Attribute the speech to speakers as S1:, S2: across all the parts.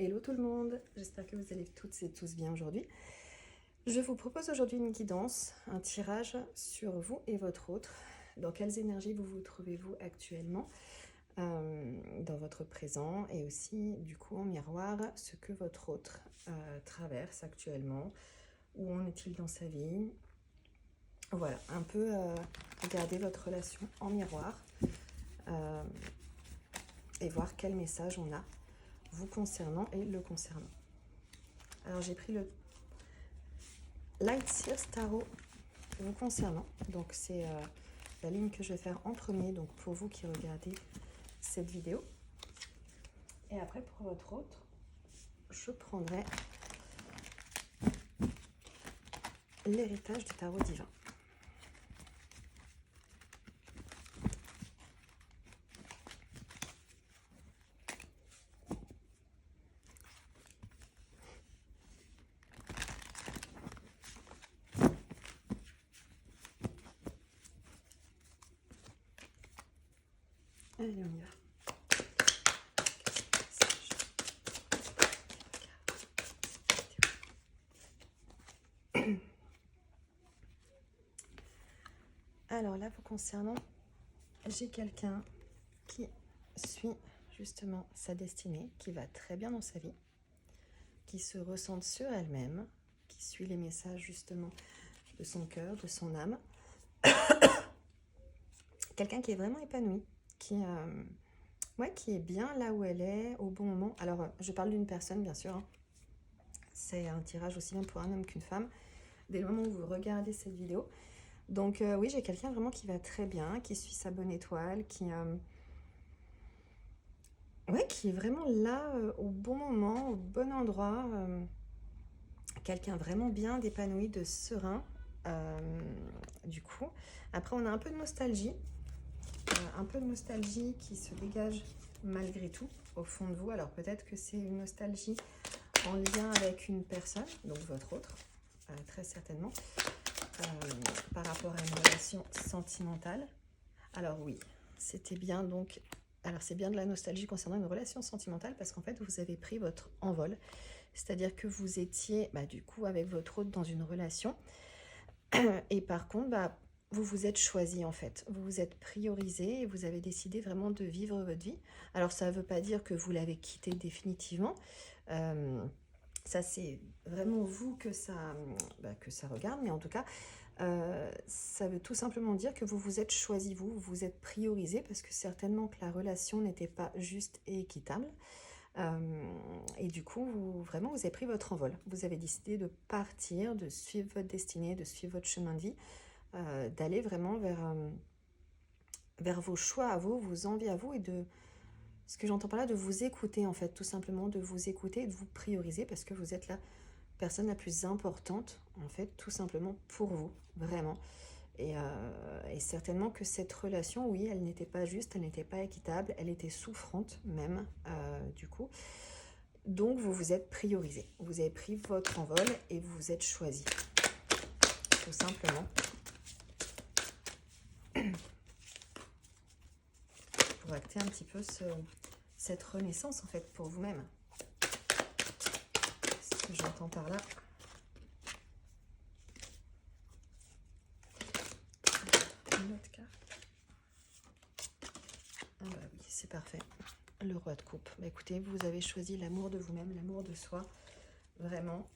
S1: Hello tout le monde, j'espère que vous allez toutes et tous bien aujourd'hui. Je vous propose aujourd'hui une guidance, un tirage sur vous et votre autre. Dans quelles énergies vous trouvez-vous actuellement dans votre présent et aussi du coup en miroir ce que votre autre traverse actuellement. Où en est-il dans sa vie? Voilà, un peu regarder votre relation en miroir et voir quel message on a vous concernant et le concernant. Alors j'ai pris le Light Sears Tarot vous concernant, donc c'est la ligne que je vais faire en premier, donc pour vous qui regardez cette vidéo. Et après pour votre autre, je prendrai l'héritage du tarot divin. Allez, on y va. Alors là, vous concernant, j'ai quelqu'un qui suit justement sa destinée, qui va très bien dans sa vie, qui se ressent sur elle-même, qui suit les messages justement de son cœur, de son âme. Quelqu'un qui est vraiment épanoui, qui est bien là où elle est, au bon moment. Alors, je parle d'une personne, bien sûr. Hein. C'est un tirage aussi bien pour un homme qu'une femme, dès le moment où vous regardez cette vidéo. Donc, oui, j'ai quelqu'un vraiment qui va très bien, qui suit sa bonne étoile, qui est vraiment là, au bon moment, au bon endroit. Quelqu'un vraiment bien d'épanoui, de serein, du coup. Après, on a un peu de nostalgie. Un peu de nostalgie qui se dégage malgré tout au fond de vous. Alors peut-être que c'est une nostalgie en lien avec une personne, donc votre autre, très certainement, par rapport à une relation sentimentale. Alors oui, c'était bien donc... Alors c'est bien de la nostalgie concernant une relation sentimentale parce qu'en fait vous avez pris votre envol. C'est-à-dire que vous étiez du coup avec votre autre dans une relation et par contre vous vous êtes choisi en fait, vous vous êtes priorisé et vous avez décidé vraiment de vivre votre vie. Alors ça ne veut pas dire que vous l'avez quitté définitivement, ça c'est vraiment vous que ça regarde, mais en tout cas ça veut tout simplement dire que vous vous êtes choisi, vous vous êtes priorisé parce que certainement que la relation n'était pas juste et équitable. Et du coup, vous avez pris votre envol. Vous avez décidé de partir, de suivre votre destinée, de suivre votre chemin de vie, d'aller vraiment vers vos choix à vous, vos envies à vous et de... Ce que j'entends par là, de vous écouter en fait, tout simplement de vous écouter et de vous prioriser parce que vous êtes la personne la plus importante en fait, tout simplement pour vous, vraiment. Et certainement que cette relation, oui, elle n'était pas juste, elle n'était pas équitable, elle était souffrante même, du coup. Donc, vous vous êtes priorisé. Vous avez pris votre envol et vous vous êtes choisi. Tout simplement. Pour acter un petit peu cette renaissance, en fait, pour vous-même. Ce que j'entends par là. Une autre carte. Ah bah oui, c'est parfait. Le roi de coupe. Bah écoutez, vous avez choisi l'amour de vous-même, l'amour de soi. Vraiment,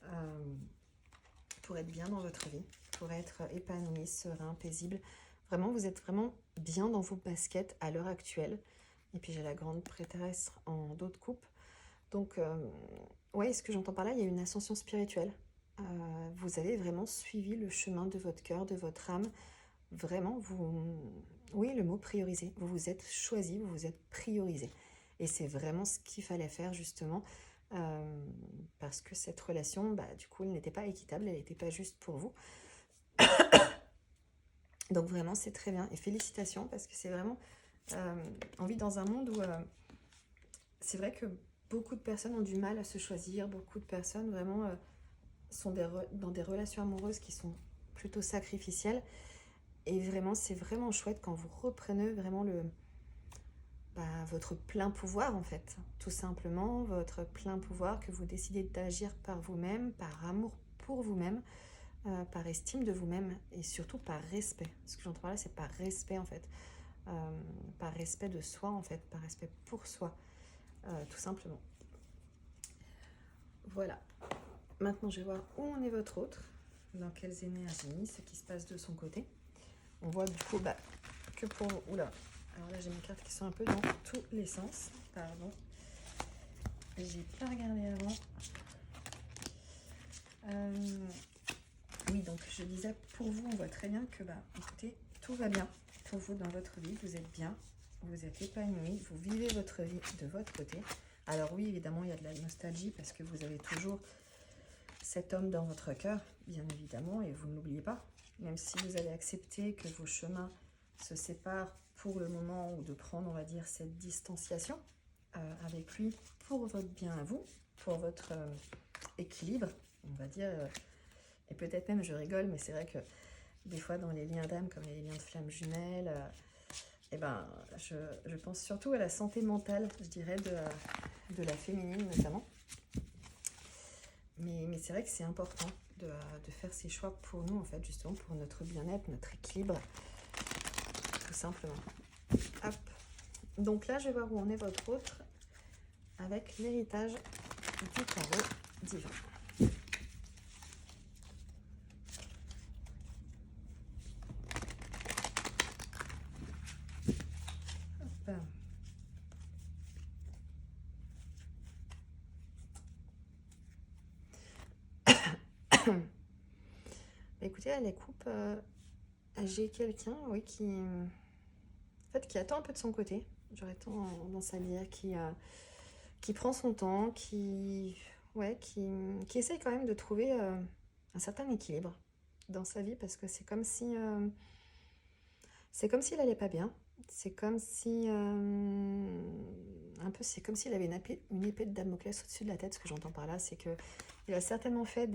S1: pour être bien dans votre vie, pour être épanoui, serein, paisible. Vraiment, vous êtes vraiment bien dans vos baskets à l'heure actuelle. Et puis j'ai la grande prêtresse en dos de coupe. Donc, ouais, ce que j'entends par là, il y a une ascension spirituelle. Vous avez vraiment suivi le chemin de votre cœur, de votre âme. Vraiment, oui, le mot prioriser. Vous vous êtes choisi, vous vous êtes priorisé. Et c'est vraiment ce qu'il fallait faire, justement. Parce que cette relation, du coup, elle n'était pas équitable, elle n'était pas juste pour vous. Donc vraiment, c'est très bien. Et félicitations, parce que c'est vraiment... on vit dans un monde où... c'est vrai que beaucoup de personnes ont du mal à se choisir. Beaucoup de personnes, vraiment, sont dans des relations amoureuses qui sont plutôt sacrificielles. Et vraiment, c'est vraiment chouette quand vous reprenez vraiment votre plein pouvoir en fait, tout simplement, votre plein pouvoir, que vous décidez d'agir par vous-même, par amour pour vous-même, par estime de vous-même et surtout par respect. Ce que j'entends par là, c'est par respect en fait, par respect de soi en fait, par respect pour soi, tout simplement. Voilà. Maintenant, je vais voir où en est votre autre, dans quelles énergies, ce qui se passe de son côté. On voit du coup que pour... Oula, alors là j'ai mes cartes qui sont un peu dans tous les sens. Pardon. J'ai pas regardé avant. Oui, donc je disais, pour vous, on voit très bien que, écoutez, tout va bien pour vous dans votre vie. Vous êtes bien, vous êtes épanoui, vous vivez votre vie de votre côté. Alors oui, évidemment, il y a de la nostalgie parce que vous avez toujours cet homme dans votre cœur, bien évidemment, et vous ne l'oubliez pas. Même si vous avez accepté que vos chemins se séparent pour le moment, ou de prendre, on va dire, cette distanciation avec lui pour votre bien à vous, pour votre équilibre, on va dire. Et peut-être même, je rigole, mais c'est vrai que des fois, dans les liens d'âme, comme les liens de flammes jumelles, je pense surtout à la santé mentale, je dirais, de la féminine notamment. Mais c'est vrai que c'est important de faire ces choix pour nous, en fait, justement, pour notre bien-être, notre équilibre, tout simplement. Hop. Donc là, je vais voir où en est votre autre avec l'héritage du tarot divin. Hop. Écoutez, à la coupe, j'ai quelqu'un, oui, qui attend un peu de son côté, j'aurais tendance à dire, qui prend son temps, qui essaye quand même de trouver un certain équilibre dans sa vie, parce que c'est comme si s'il n'allait pas bien. C'est comme si c'est comme s'il avait une épée de Damoclès au-dessus de la tête. Ce que j'entends par là, c'est que il a certainement fait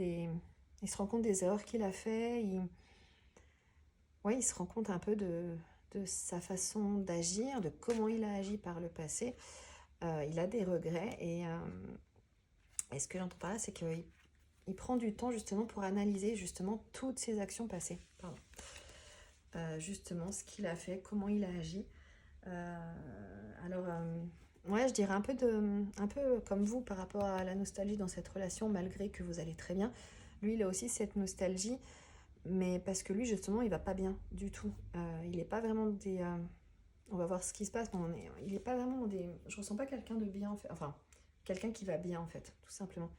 S1: il se rend compte des erreurs qu'il a fait. Il se rend compte un peu de sa façon d'agir, de comment il a agi par le passé. Il a des regrets et ce que j'entends par là, c'est qu'il prend du temps justement pour analyser justement toutes ses actions passées. Pardon. Justement, ce qu'il a fait, comment il a agi. Ouais, je dirais un peu comme vous par rapport à la nostalgie dans cette relation, malgré que vous allez très bien. Lui, il a aussi cette nostalgie, mais parce que lui, justement, il va pas bien du tout. Il n'est pas vraiment on va voir ce qui se passe, mais il n'est pas vraiment je ressens pas quelqu'un de bien, en fait. Enfin, quelqu'un qui va bien, en fait, tout simplement.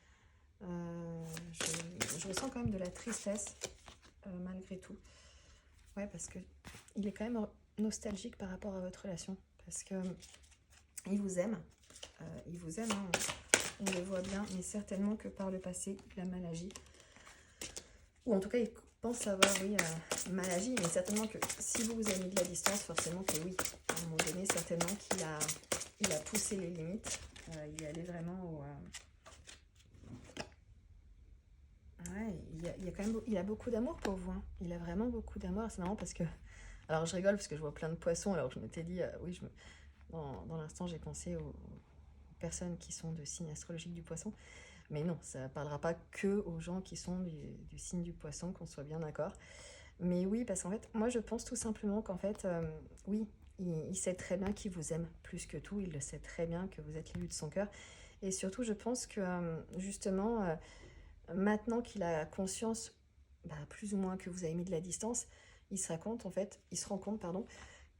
S1: Je ressens quand même de la tristesse, malgré tout. Ouais, parce que il est quand même nostalgique par rapport à votre relation. Parce que il vous aime. Hein, on le voit bien, mais certainement que par le passé, il a mal agi. Ou en tout cas, il pense avoir, mal agi. Mais certainement que si vous avez mis de la distance, forcément que oui. À un moment donné, certainement qu'il a poussé les limites. Il est allé vraiment au... Ouais, il a beaucoup d'amour pour vous. Hein. Il a vraiment beaucoup d'amour. C'est marrant parce que... Alors, je rigole parce que je vois plein de poissons. Alors, je m'étais dit... dans l'instant, j'ai pensé aux personnes qui sont de signe astrologique du poisson. Mais non, ça ne parlera pas que aux gens qui sont du signe du poisson, qu'on soit bien d'accord. Mais oui, parce qu'en fait, moi, je pense tout simplement qu'en fait, oui, il sait très bien qu'il vous aime plus que tout. Il le sait très bien que vous êtes l'élu de son cœur. Et surtout, je pense que, justement... maintenant qu'il a conscience, plus ou moins que vous avez mis de la distance, il se rend compte,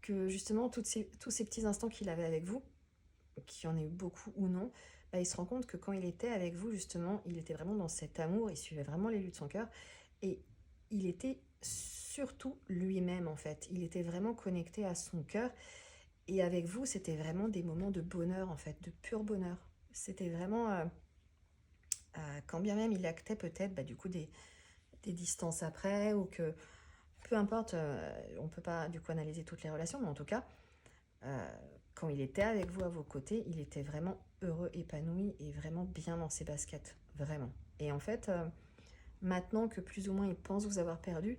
S1: que justement tous ces petits instants qu'il avait avec vous, qu'il y en a eu beaucoup ou non, il se rend compte que quand il était avec vous, justement, il était vraiment dans cet amour, il suivait vraiment l'élu de son cœur, et il était surtout lui-même en fait. Il était vraiment connecté à son cœur, et avec vous, c'était vraiment des moments de bonheur en fait, de pur bonheur. C'était vraiment... quand bien même il actait peut-être du coup des distances après, ou que peu importe, on peut pas du coup analyser toutes les relations, mais en tout cas, quand il était avec vous à vos côtés, il était vraiment heureux, épanoui et vraiment bien dans ses baskets, vraiment. Et en fait, maintenant que plus ou moins il pense vous avoir perdu,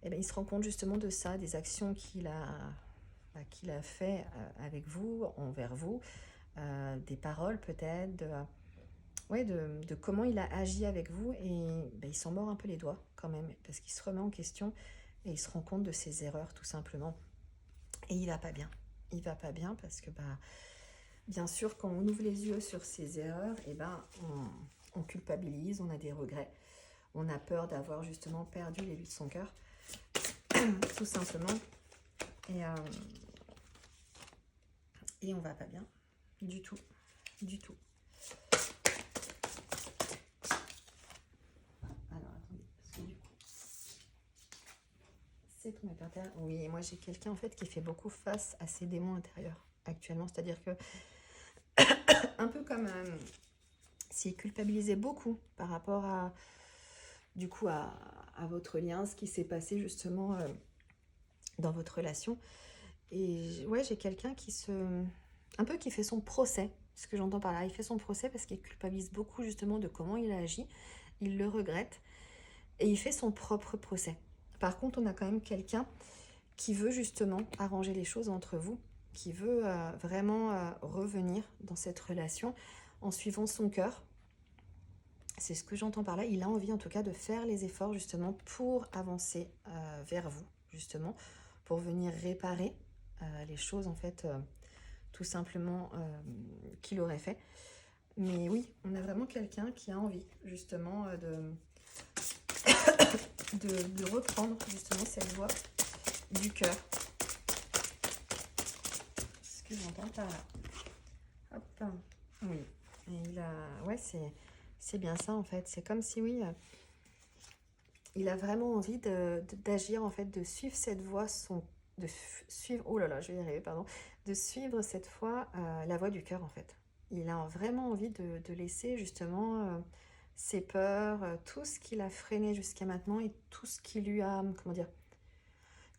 S1: il se rend compte justement de ça, des actions qu'il a qu'il a fait avec vous, envers vous, des paroles peut-être, ouais, de comment il a agi avec vous, et il s'en mord un peu les doigts quand même, parce qu'il se remet en question et il se rend compte de ses erreurs tout simplement. Et il va pas bien. Il va pas bien parce que bien sûr, quand on ouvre les yeux sur ses erreurs, on culpabilise, on a des regrets, on a peur d'avoir justement perdu l'élu de son cœur, tout simplement. Et on va pas bien du tout, du tout. Alors attendez, parce que du coup, c'est tombé par terre. Oui, moi j'ai quelqu'un en fait qui fait beaucoup face à ses démons intérieurs actuellement, c'est-à-dire que un peu comme s'il culpabilisait beaucoup par rapport à du coup à votre lien, ce qui s'est passé justement dans votre relation. Et ouais, j'ai quelqu'un un peu qui fait son procès. Ce que j'entends par là, il fait son procès parce qu'il culpabilise beaucoup justement de comment il a agi, il le regrette et il fait son propre procès. Par contre, on a quand même quelqu'un qui veut justement arranger les choses entre vous, qui veut vraiment revenir dans cette relation en suivant son cœur. C'est ce que j'entends par là. Il a envie en tout cas de faire les efforts justement pour avancer vers vous, justement, pour venir réparer les choses en fait tout simplement qu'il aurait fait. Mais oui, on a vraiment quelqu'un qui a envie justement de reprendre justement cette voie du cœur. Ce que j'entends par là. Hop. Oui. Et ouais, c'est bien ça en fait. C'est comme si oui, il a vraiment envie d'agir en fait, de suivre cette voie, suivre, oh là là, je vais y arriver, pardon, de suivre cette fois la voie du cœur en fait. Il a vraiment envie de laisser justement ses peurs, tout ce qu'il a freiné jusqu'à maintenant et tout ce qui lui a, comment dire,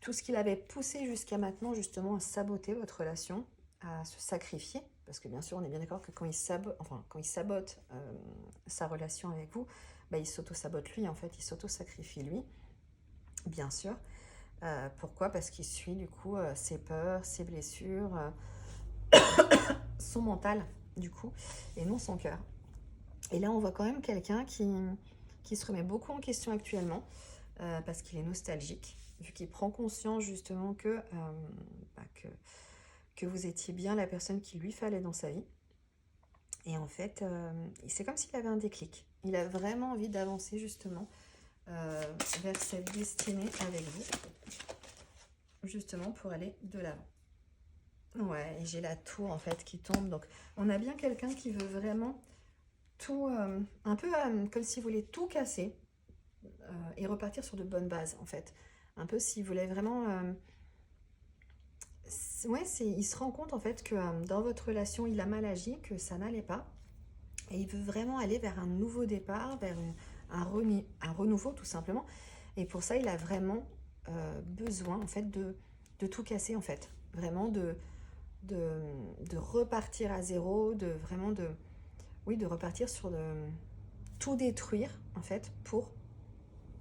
S1: tout ce qu'il avait poussé jusqu'à maintenant justement à saboter votre relation, à se sacrifier, parce que bien sûr on est bien d'accord que quand il sabote sa relation avec vous, il s'auto-sabote lui en fait, il s'auto-sacrifie lui, bien sûr. Pourquoi? Parce qu'il suit du coup ses peurs, ses blessures, son mental du coup, et non son cœur. Et là on voit quand même quelqu'un qui se remet beaucoup en question actuellement, parce qu'il est nostalgique, vu qu'il prend conscience justement que vous étiez bien la personne qu'il lui fallait dans sa vie. Et en fait, c'est comme s'il avait un déclic. Il a vraiment envie d'avancer justement vers cette destinée avec vous, justement pour aller de l'avant. Ouais, et j'ai la tour en fait qui tombe. Donc on a bien quelqu'un qui veut vraiment tout, un peu comme s'il voulait tout casser et repartir sur de bonnes bases en fait. Un peu s'il voulait vraiment... ouais, il se rend compte en fait que dans votre relation, il a mal agi, que ça n'allait pas. Et il veut vraiment aller vers un nouveau départ, vers un renouveau tout simplement. Et pour ça, il a vraiment besoin en fait de tout casser en fait. Vraiment de repartir à zéro, de repartir sur tout détruire en fait pour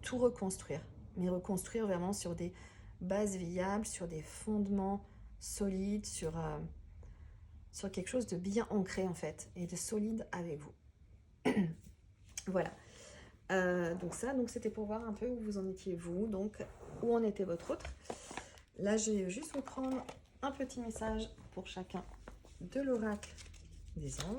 S1: tout reconstruire. Mais reconstruire vraiment sur des bases viables, sur des fondements solides, sur quelque chose de bien ancré en fait et de solide avec vous. Voilà. Donc c'était pour voir un peu où vous en étiez vous, donc où en était votre autre. Là, je vais juste vous prendre un petit message pour chacun de l'oracle des anges.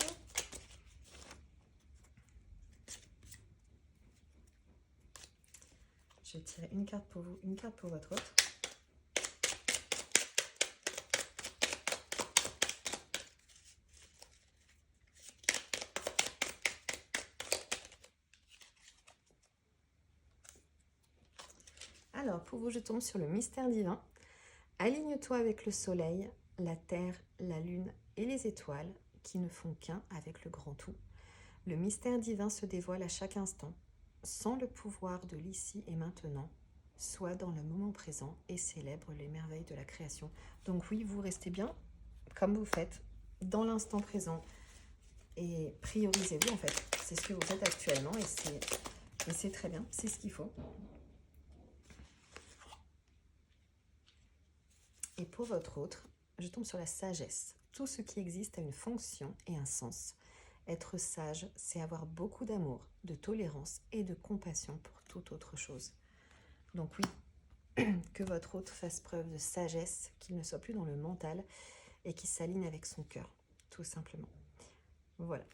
S1: Je vais tirer une carte pour vous, une carte pour votre autre. Alors, pour vous, je tombe sur le mystère divin. Aligne-toi avec le soleil, la terre, la lune et les étoiles qui ne font qu'un avec le grand tout. Le mystère divin se dévoile à chaque instant, sans le pouvoir de l'ici et maintenant. Sois dans le moment présent et célèbre les merveilles de la création. Donc oui, vous restez bien comme vous faites, dans l'instant présent, et priorisez-vous en fait. C'est ce que vous faites actuellement et c'est très bien, c'est ce qu'il faut. Et pour votre autre, je tombe sur la sagesse. Tout ce qui existe a une fonction et un sens. Être sage, c'est avoir beaucoup d'amour, de tolérance et de compassion pour toute autre chose. Donc oui, que votre autre fasse preuve de sagesse, qu'il ne soit plus dans le mental et qu'il s'aligne avec son cœur, tout simplement. Voilà.